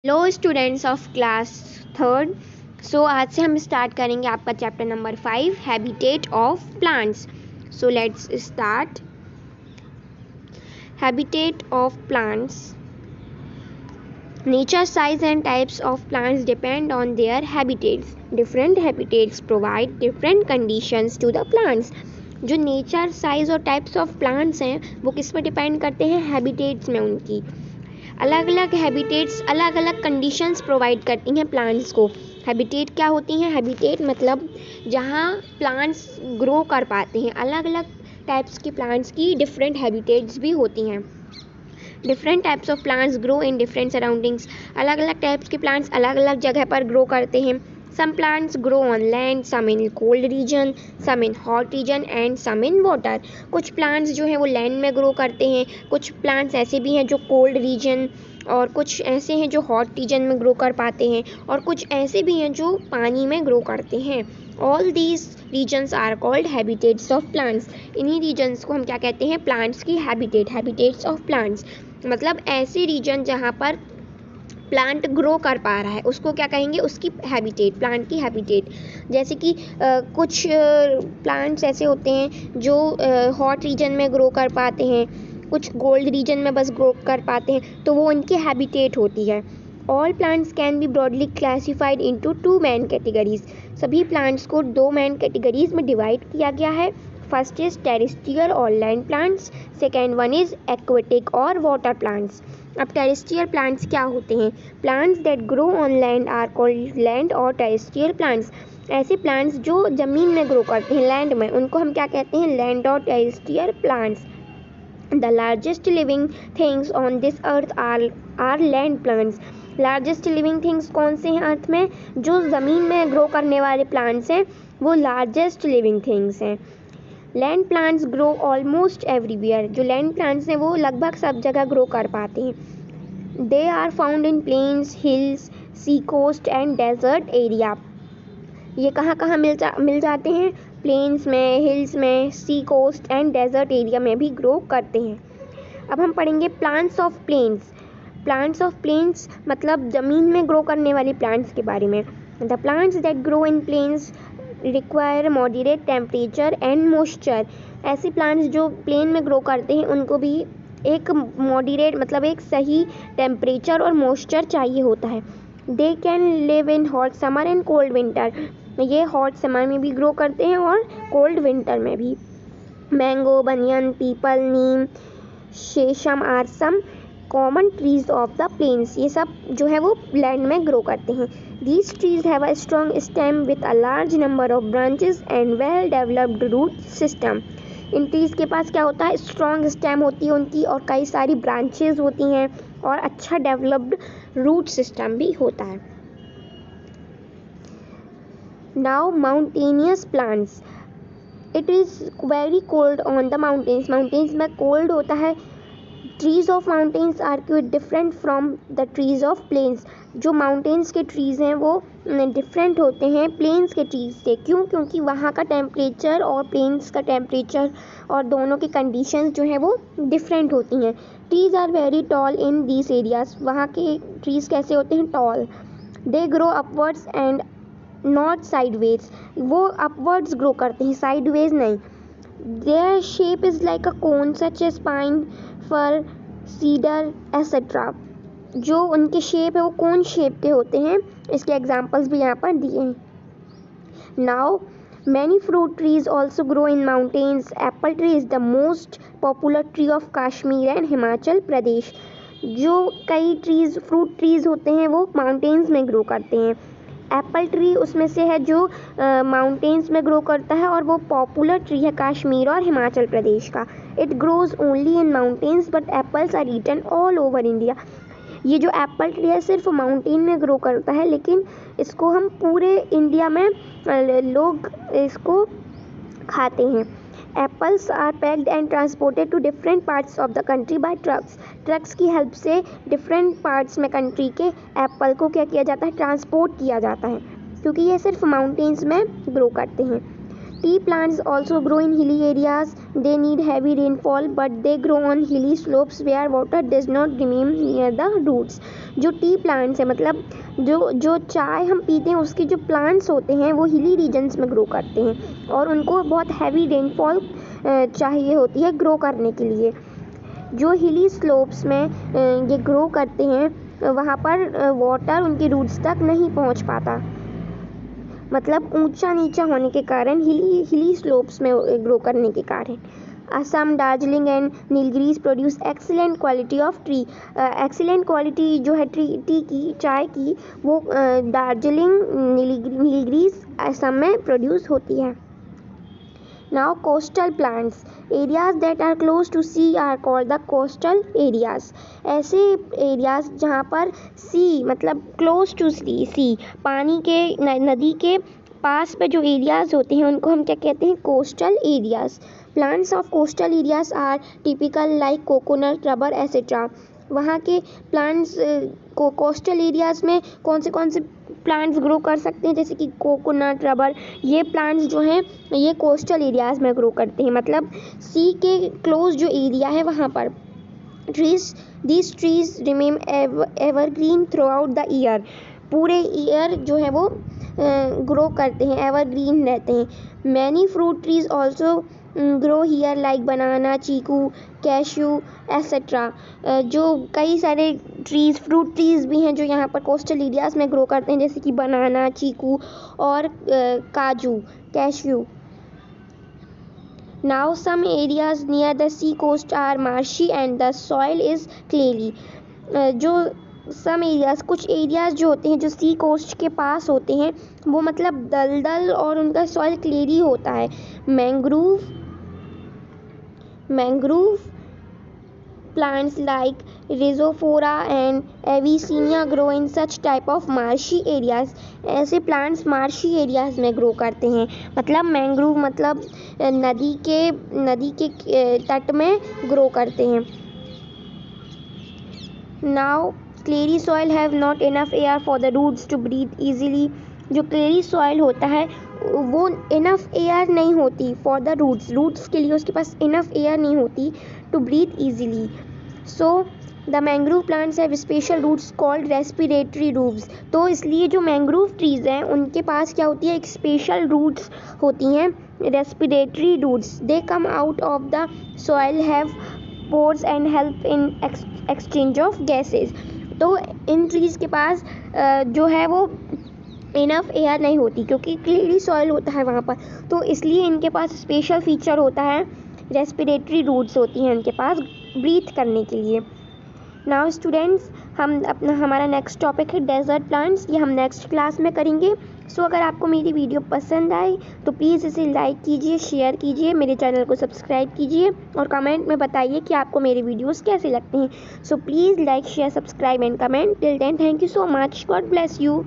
Hello students of class third. आज से हम स्टार्ट करेंगे आपका chapter number 5 habitat of plants. Let's start. Habitat of plants. Nature size and types of plants depend on their habitats. Different habitats provide different conditions to the plants. जो nature size और types of plants हैं वो किस पर depend करते हैं? Habitats में। उनकी अलग अलग हैबिटेट्स अलग अलग कंडीशंस प्रोवाइड करती हैं प्लांट्स को। हैबिटेट क्या होती हैं? हैबिटेट मतलब जहाँ प्लांट्स ग्रो कर पाते हैं। अलग अलग टाइप्स के प्लांट्स की डिफरेंट हैबिटेट्स भी होती हैं। Different types of plants grow in different surroundings. अलग अलग टाइप्स के प्लांट्स अलग अलग जगह पर ग्रो करते हैं। Some plants grow on land, some in cold region, some in hot region and some in water. कुछ plants जो हैं वो land में grow करते हैं, कुछ plants ऐसे भी हैं जो cold region और कुछ ऐसे हैं जो hot region में grow कर पाते हैं और कुछ ऐसे भी हैं जो पानी में grow करते हैं। All these regions are called habitats of plants. इन्हीं regions को हम क्या कहते हैं? Plants की habitats of plants. मतलब ऐसे region जहाँ पर प्लांट ग्रो कर पा रहा है उसको क्या कहेंगे? उसकी हैबिटेट, प्लांट की हैबिटेट। जैसे कि कुछ प्लांट्स ऐसे होते हैं जो हॉट रीजन में ग्रो कर पाते हैं, कुछ कोल्ड रीजन में बस ग्रो कर पाते हैं, तो वो उनकी हैबिटेट होती है। All plants can be broadly classified into 2 main categories. सभी प्लांट्स को 2 मेन कैटेगरीज में डिवाइड किया गया है। फर्स्ट इज टेरेस्ट्रियल और land plants, second one is aquatic और वाटर प्लांट्स। अब टेरेस्ट्रियल प्लांट्स क्या होते हैं? Plants that grow on land are called land और टेरेस्ट्रियल प्लांट्स। ऐसे प्लांट्स जो ज़मीन में ग्रो करते हैं, लैंड में, उनको हम क्या कहते हैं? लैंड और terrestrial plants. The largest living things on this earth are land plants. Largest living things कौन से हैं अर्थ में? जो ज़मीन में ग्रो करने वाले प्लांट्स हैं वो लार्जेस्ट लिविंग थिंग्स हैं। Land plants grow almost everywhere. जो लैंड प्लांट्स हैं वो लगभग सब जगह ग्रो कर पाते हैं। They are found in plains, hills, sea coast and desert area. ये कहाँ कहाँ मिल जाते हैं? प्लेन्स में, हिल्स में, sea coast and desert area में भी ग्रो करते हैं। अब हम पढ़ेंगे plants of plains. Plants of plains मतलब ज़मीन में ग्रो करने वाले प्लांट्स के बारे में। The plants that grow in plains require moderate temperature and moisture. ऐसे प्लांट्स जो प्लेन में ग्रो करते हैं उनको भी एक मॉडरेट मतलब एक सही टेम्परेचर और मॉइस्चर चाहिए होता है। They can live in hot summer and cold winter. ये हॉट समर में भी ग्रो करते हैं और कोल्ड विंटर में भी। Mango, banyan, peepal, neem, sheesham are some common trees of the plains. ये सब जो है वो लैंड में ग्रो करते हैं। These trees have a strong stem with a large number of branches and well developed root system. In trees के पास क्या होता है? स्ट्रॉन्ग स्टेम होती है उनकी और कई सारी ब्रांचेस होती हैं और अच्छा डेवलप्ड रूट सिस्टम भी होता है। Now mountainous plants. It is very cold on the mountains. Mountains में कोल्ड होता है। Trees of mountains are quite different from the trees of plains. जो माउंटेन्स के ट्रीज़ हैं वो डिफरेंट होते हैं प्लेन्स के ट्रीज से। क्यों? क्योंकि वहाँ का टेम्परेचर और प्लेन्स का टेम्परेचर और दोनों की कंडीशंस जो हैं वो डिफरेंट होती हैं। Trees are very tall in these areas. वहाँ के ट्रीज़ कैसे होते हैं? Tall. They grow upwards and not sideways. वो अपवर्ड्स ग्रो करते हैं, साइडवेज नहीं। Their shape is like a cone such as pine, fir, cedar etcetera. जो उनके शेप है वो कौन शेप के होते हैं? इसके एग्जांपल्स भी यहाँ पर दिए हैं। Now many fruit trees also grow in mountains. Apple tree is the most popular tree of Kashmir and Himachal Pradesh. जो कई ट्रीज, फ्रूट ट्रीज होते हैं वो माउंटेन्स में ग्रो करते हैं। एप्पल ट्री उसमें से है जो माउंटेन्स में ग्रो करता है और वो पॉपुलर ट्री है कश्मीर और हिमाचल प्रदेश का। It grows only in mountains but apples are eaten all over India. ये जो एप्पल ट्री है सिर्फ माउंटेन में ग्रो करता है, लेकिन इसको हम पूरे इंडिया में लोग इसको खाते हैं। Apples are packed and transported to different parts of the country by trucks. Trucks की हेल्प से डिफरेंट पार्ट्स में कंट्री के एप्पल को क्या किया जाता है? ट्रांसपोर्ट किया जाता है, क्योंकि ये सिर्फ माउंटेन्स में ग्रो करते हैं। Tea plants also grow in hilly areas. They need heavy rainfall, but they grow on hilly slopes where water does not remain near the roots. जो टी प्लांट्स है मतलब जो चाय हम पीते हैं उसके जो प्लांट्स होते हैं वो हिली रीजन्स में ग्रो करते हैं और उनको बहुत हैवी रेनफॉल चाहिए होती है ग्रो करने के लिए। जो हिली स्लोप्स में ये ग्रो करते हैं वहाँ पर वाटर उनके रूट्स तक नहीं पहुँच पाता, मतलब ऊंचा नीचा होने के कारण हिली स्लोप्स में ग्रो करने के कारण। Assam, Darjeeling and Nilgiris produce excellent quality of tree. Excellent quality जो है टी की, चाय की, वो दार्जिलिंग, नीलगिरीज असम में प्रोड्यूस होती है। Now coastal plants. Areas that are close to sea are called the coastal areas. ऐसे areas जहाँ पर sea मतलब close to sea पानी के नदी के पास पे जो areas होते हैं उनको हम क्या कहते हैं? coastal areas. Plants of coastal areas are typical like coconut, rubber, etc. वहाँ के प्लांट्स को कोस्टल एरियाज़ में कौन से प्लांट्स ग्रो कर सकते हैं, जैसे कि कोकोनट, रबर, ये प्लांट्स जो हैं ये कोस्टल एरियाज़ में ग्रो करते हैं, मतलब सी के क्लोज जो एरिया है वहाँ पर। This trees remain evergreen throughout the year. पूरे ईयर जो है वो ग्रो करते हैं, एवरग्रीन रहते हैं। Many fruit trees also grow here like banana, chikoo, cashew etcetera. जो कई सारे ट्रीज़, फ्रूट ट्रीज़ भी हैं जो यहाँ पर कोस्टल एरियाज़ में ग्रो करते हैं, जैसे कि बनाना, चीकू और kaju, cashew. Now some areas near the sea coast are marshy and the soil is clayey. जो सम एरियाज़, कुछ एरियाज़ जो होते हैं जो सी कोस्ट के पास होते हैं वो मतलब दलदल और उनका सॉइल क्लेरी होता है। Mangrove plants like rhizophora and avicennia grow in such type of marshy areas. ऐसे प्लांट्स मार्शी एरियाज़ में ग्रो करते हैं, मतलब मैंग्रोव मतलब नदी के तट में ग्रो करते हैं। Now clayey soil have not enough air for the roots to breathe easily. जो क्लेरी सॉइल होता है वो इनफ एयर नहीं होती फॉर द रूट्स के लिए उसके पास इनफ एयर नहीं होती to breathe easily. So the mangrove plants have special roots called respiratory roots. तो इसलिए जो मैंग्रोव ट्रीज़ हैं उनके पास क्या होती है, एक स्पेशल रूट्स होती हैं, respiratory roots. They come out of the soil, have pores and help in exchange of gases. तो इन ट्रीज़ के पास जो है वो इनफ एयर नहीं होती क्योंकि क्लेरी सॉइल होता है वहाँ पर, तो इसलिए इनके पास स्पेशल फीचर होता है, रेस्पिरेटरी रूट्स होती हैं इनके पास ब्रीथ करने के लिए। नाउ स्टूडेंट्स, हमारा नेक्स्ट टॉपिक है डेजर्ट प्लांट्स, ये हम नेक्स्ट क्लास में करेंगे। सो अगर आपको मेरी वीडियो पसंद आए तो प्लीज़ इसे लाइक कीजिए, शेयर कीजिए, मेरे चैनल को सब्सक्राइब कीजिए और कमेंट में बताइए कि आपको मेरे वीडियोस कैसे लगते हैं। So please like, share, subscribe and comment. Till then, thank you so much, God bless you.